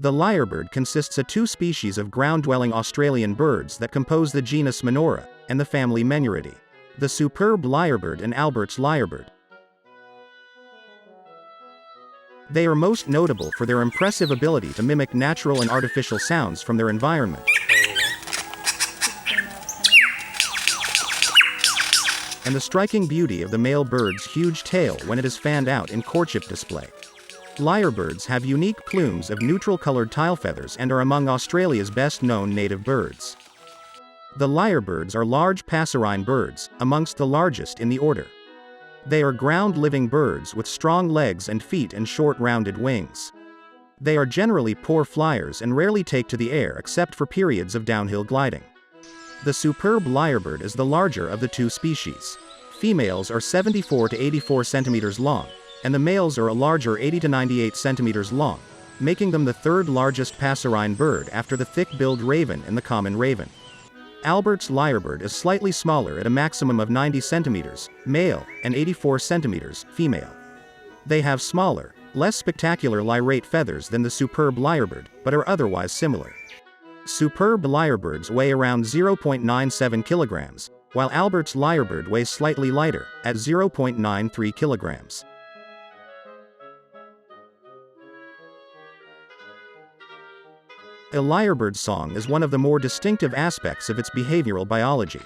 The lyrebird consists of two species of ground-dwelling Australian birds that compose the genus Menura, and the family Menuridae. The superb lyrebird and Albert's lyrebird. They are most notable for their impressive ability to mimic natural and artificial sounds from their environment, and the striking beauty of the male bird's huge tail when it is fanned out in courtship display. Lyrebirds have unique plumes of neutral-colored tail feathers and are among Australia's best-known native birds. The lyrebirds are large passerine birds, amongst the largest in the order. They are ground-living birds with strong legs and feet and short rounded wings. They are generally poor flyers and rarely take to the air except for periods of downhill gliding. The superb lyrebird is the larger of the two species. Females are 74 to 84 centimeters long, and the males are a larger 80 to 98 centimeters long, making them the third largest passerine bird after the thick-billed raven and the common raven. Albert's lyrebird is slightly smaller at a maximum of 90 centimeters, male, and 84 centimeters, female. They have smaller, less spectacular lyrate feathers than the superb lyrebird, but are otherwise similar. Superb lyrebirds weigh around 0.97 kilograms, while Albert's lyrebird weighs slightly lighter, at 0.93 kilograms. A lyrebird song is one of the more distinctive aspects of its behavioral biology.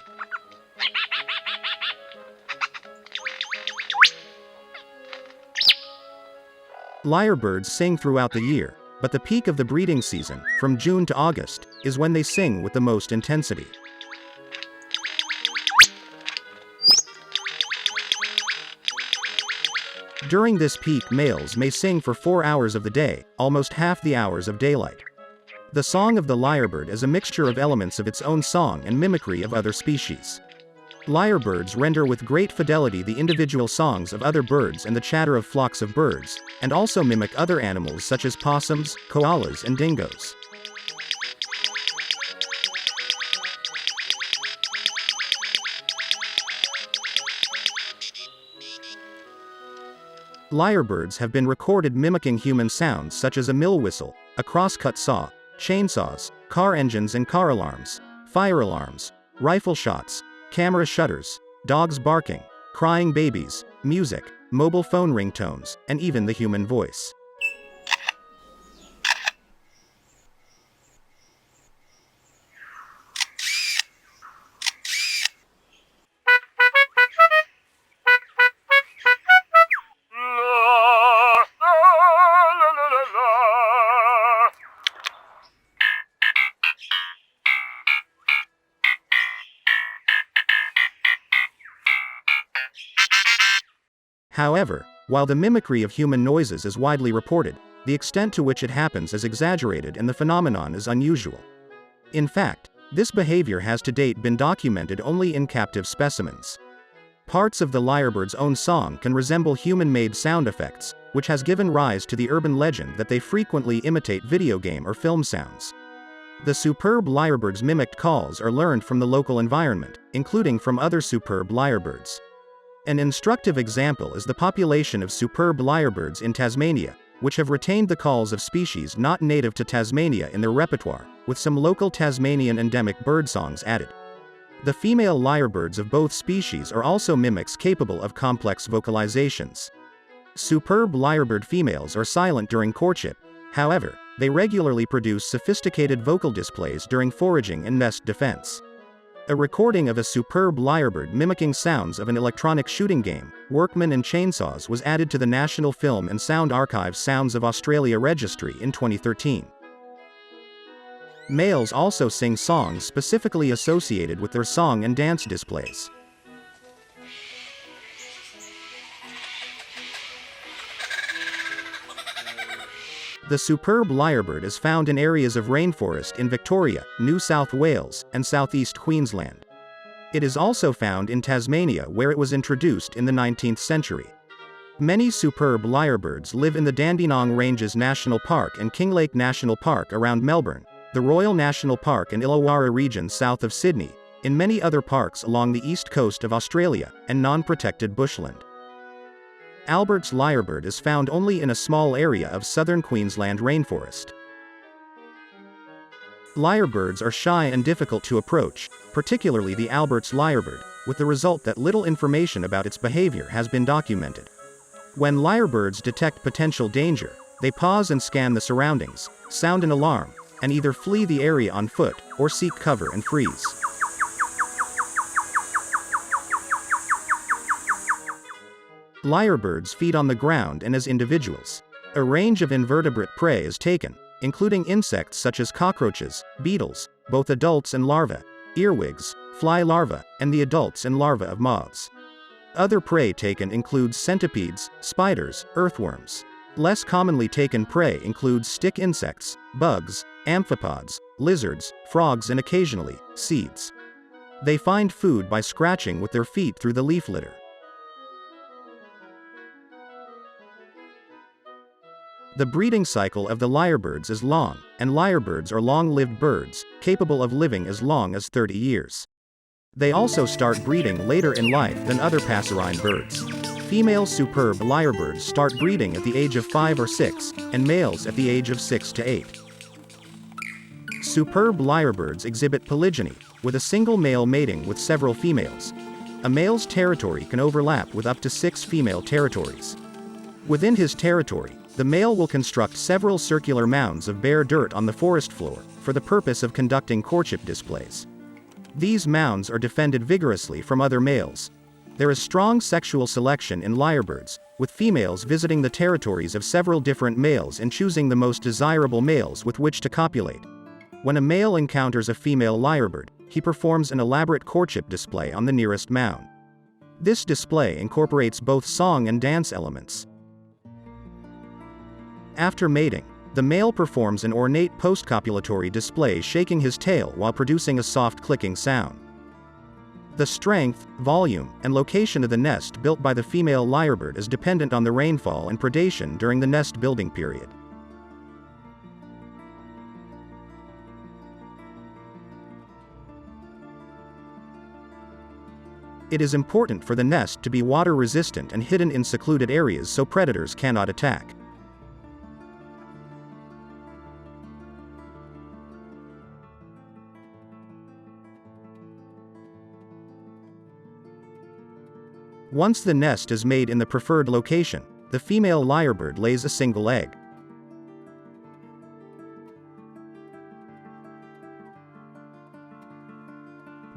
Lyrebirds sing throughout the year, but the peak of the breeding season, from June to August, is when they sing with the most intensity. During this peak, males may sing for 4 hours of the day, almost half the hours of daylight. The song of the lyrebird is a mixture of elements of its own song and mimicry of other species. Lyrebirds render with great fidelity the individual songs of other birds and the chatter of flocks of birds, and also mimic other animals such as possums, koalas, and dingoes. Lyrebirds have been recorded mimicking human sounds such as a mill whistle, a crosscut saw, chainsaws, car engines and car alarms, fire alarms, rifle shots, camera shutters, dogs barking, crying babies, music, mobile phone ringtones, and even the human voice. However, while the mimicry of human noises is widely reported, the extent to which it happens is exaggerated and the phenomenon is unusual. In fact, this behavior has to date been documented only in captive specimens. Parts of the lyrebird's own song can resemble human-made sound effects, which has given rise to the urban legend that they frequently imitate video game or film sounds. The superb lyrebird's mimicked calls are learned from the local environment, including from other superb lyrebirds. An instructive example is the population of superb lyrebirds in Tasmania, which have retained the calls of species not native to Tasmania in their repertoire, with some local Tasmanian endemic bird songs added. The female lyrebirds of both species are also mimics capable of complex vocalizations. Superb lyrebird females are silent during courtship, however, they regularly produce sophisticated vocal displays during foraging and nest defense. A recording of a superb lyrebird mimicking sounds of an electronic shooting game, Workmen and Chainsaws, was added to the National Film and Sound Archive's Sounds of Australia registry in 2013. Males also sing songs specifically associated with their song and dance displays. The superb lyrebird is found in areas of rainforest in Victoria, New South Wales, and southeast Queensland. It is also found in Tasmania, where it was introduced in the 19th century. Many superb lyrebirds live in the Dandenong Ranges National Park and Kinglake National Park around Melbourne, the Royal National Park and Illawarra region south of Sydney, in many other parks along the east coast of Australia, and non-protected bushland. Albert's lyrebird is found only in a small area of southern Queensland rainforest. Lyrebirds are shy and difficult to approach, particularly the Albert's lyrebird, with the result that little information about its behavior has been documented. When lyrebirds detect potential danger, they pause and scan the surroundings, sound an alarm, and either flee the area on foot, or seek cover and freeze. Lyrebirds feed on the ground and as individuals. A range of invertebrate prey is taken, including insects such as cockroaches, beetles, both adults and larvae, earwigs, fly larvae, and the adults and larvae of moths. Other prey taken include centipedes, spiders, earthworms. Less commonly taken prey include stick insects, bugs, amphipods, lizards, frogs, and occasionally, seeds. They find food by scratching with their feet through the leaf litter. The breeding cycle of the lyrebirds is long, and lyrebirds are long-lived birds, capable of living as long as 30 years. They also start breeding later in life than other passerine birds. Female superb lyrebirds start breeding at the age of 5 or 6, and males at the age of 6 to 8. Superb lyrebirds exhibit polygyny, with a single male mating with several females. A male's territory can overlap with up to 6 female territories. Within his territory, the male will construct several circular mounds of bare dirt on the forest floor, for the purpose of conducting courtship displays. These mounds are defended vigorously from other males. There is strong sexual selection in lyrebirds, with females visiting the territories of several different males and choosing the most desirable males with which to copulate. When a male encounters a female lyrebird, he performs an elaborate courtship display on the nearest mound. This display incorporates both song and dance elements. After mating, the male performs an ornate postcopulatory display, shaking his tail while producing a soft clicking sound. The strength, volume, and location of the nest built by the female lyrebird is dependent on the rainfall and predation during the nest building period. It is important for the nest to be water resistant and hidden in secluded areas so predators cannot attack. Once the nest is made in the preferred location, the female lyrebird lays a single egg.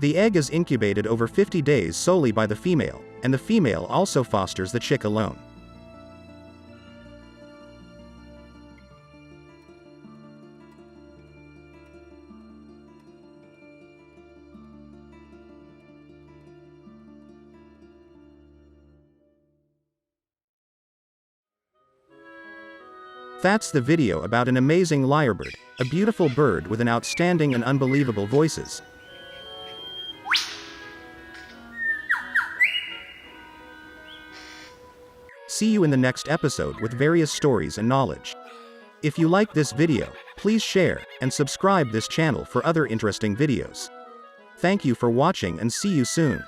The egg is incubated over 50 days solely by the female, and the female also fosters the chick alone. That's the video about an amazing lyrebird, a beautiful bird with an outstanding and unbelievable voices. See you in the next episode with various stories and knowledge. If you like this video, please share and subscribe this channel for other interesting videos. Thank you for watching and see you soon.